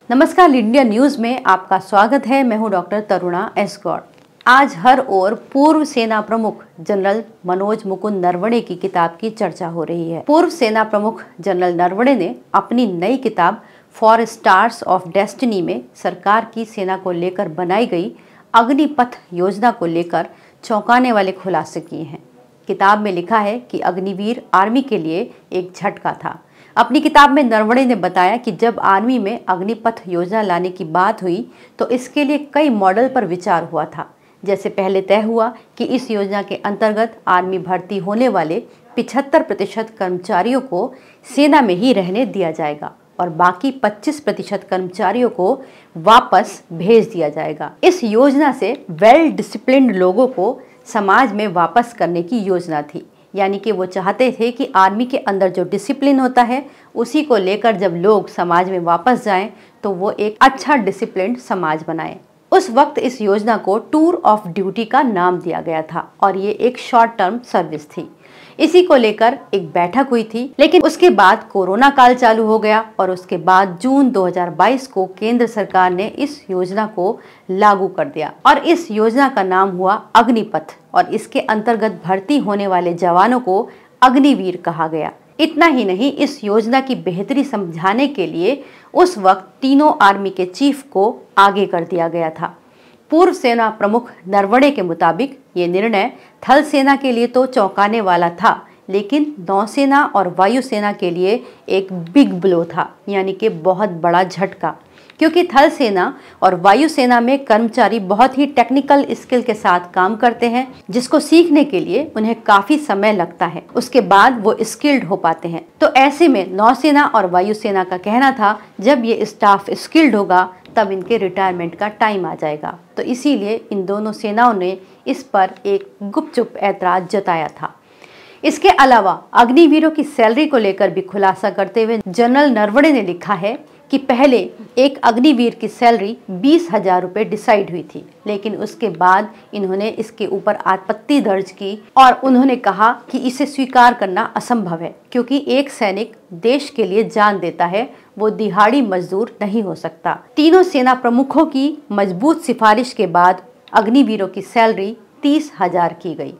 नमस्कार, India news में आपका स्वागत है। मैं हूं डॉक्टर तरुणा एस गौड़। आज हर ओर पूर्व सेना प्रमुख जनरल मनोज मुकुंद नरवणे की किताब की चर्चा हो रही है। पूर्व सेना प्रमुख जनरल नरवणे ने अपनी नई किताब फॉर स्टार्स ऑफ डेस्टिनी में सरकार की सेना को लेकर बनाई गई अग्निपथ योजना को लेकर चौंकाने वाले खुलासे किए हैं। किताब में लिखा है कि अग्निवीर आर्मी के लिए एक झटका था। अपनी किताब में नरवणे ने बताया कि जब आर्मी में अग्निपथ योजना लाने की बात हुई तो इसके लिए कई मॉडल पर विचार हुआ था। जैसे पहले तय हुआ कि इस योजना के अंतर्गत आर्मी भर्ती होने वाले 75% कर्मचारियों को सेना में ही रहने दिया जाएगा और बाकी 25% कर्मचारियों को वापस भेज दिया जाएगा। इस योजना से वेल डिसिप्लिन्ड लोगों को समाज में वापस करने की योजना थी, यानी कि वो चाहते थे कि आर्मी के अंदर जो डिसिप्लिन होता है उसी को लेकर जब लोग समाज में वापस जाएं तो वो एक अच्छा डिसिप्लिन्ड समाज बनाएं। उस वक्त इस योजना को टूर ऑफ ड्यूटी का नाम दिया गया था और ये एक शॉर्ट टर्म सर्विस थी। इसी को लेकर एक बैठक हुई थी, लेकिन उसके बाद कोरोना काल चालू हो गया और उसके बाद जून 2022 को केंद्र सरकार ने इस योजना को लागू कर दिया और इस योजना का नाम हुआ अग्निपथ और इसके अंतर्गत भर्ती होने वाले जवानों को अग्निवीर कहा गया। इतना ही नहीं, इस योजना की बेहतरी समझाने के लिए उस वक्त तीनों आर्मी के चीफ को आगे कर दिया गया था। पूर्व सेना प्रमुख नरवणे के मुताबिक ये निर्णय थल सेना के लिए तो चौंकाने वाला था, लेकिन नौसेना और वायुसेना के लिए एक बिग ब्लो था, यानी कि बहुत बड़ा झटका, क्योंकि थल सेना और वायुसेना में कर्मचारी बहुत ही टेक्निकल स्किल के साथ काम करते हैं, जिसको सीखने के लिए उन्हें काफी समय लगता है। उसके बाद वो स्किल्ड हो पाते हैं। तो ऐसे में नौसेना और वायुसेना का कहना था जब ये स्टाफ स्किल्ड होगा तब इनके रिटायरमेंट का टाइम आ जाएगा। तो इसीलिए इन दोनों सेनाओं ने इस पर एक गुपचुप ऐतराज जताया था। इसके अलावा अग्निवीरों की सैलरी को लेकर भी खुलासा करते हुए जनरल नरवणे ने लिखा है कि पहले एक अग्निवीर की सैलरी 20,000 रुपये डिसाइड हुई थी, लेकिन उसके बाद इन्होंने इसके ऊपर आपत्ति दर्ज की और उन्होंने कहा कि इसे स्वीकार करना असंभव है, क्योंकि एक सैनिक देश के लिए जान देता है, वो दिहाड़ी मजदूर नहीं हो सकता। तीनों सेना प्रमुखों की मजबूत सिफारिश के बाद अग्निवीरों की सैलरी 30,000 की गई।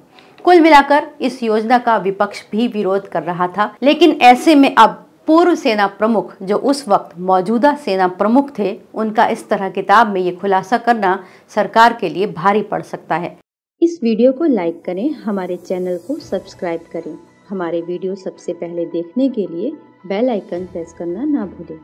कुल मिलाकर इस योजना का विपक्ष भी विरोध कर रहा था, लेकिन ऐसे में अब पूर्व सेना प्रमुख जो उस वक्त मौजूदा सेना प्रमुख थे, उनका इस तरह किताब में ये खुलासा करना सरकार के लिए भारी पड़ सकता है। इस वीडियो को लाइक करें, हमारे चैनल को सब्सक्राइब करें। हमारे वीडियो सबसे पहले देखने के लिए बेल आइकन प्रेस करना ना भूलें।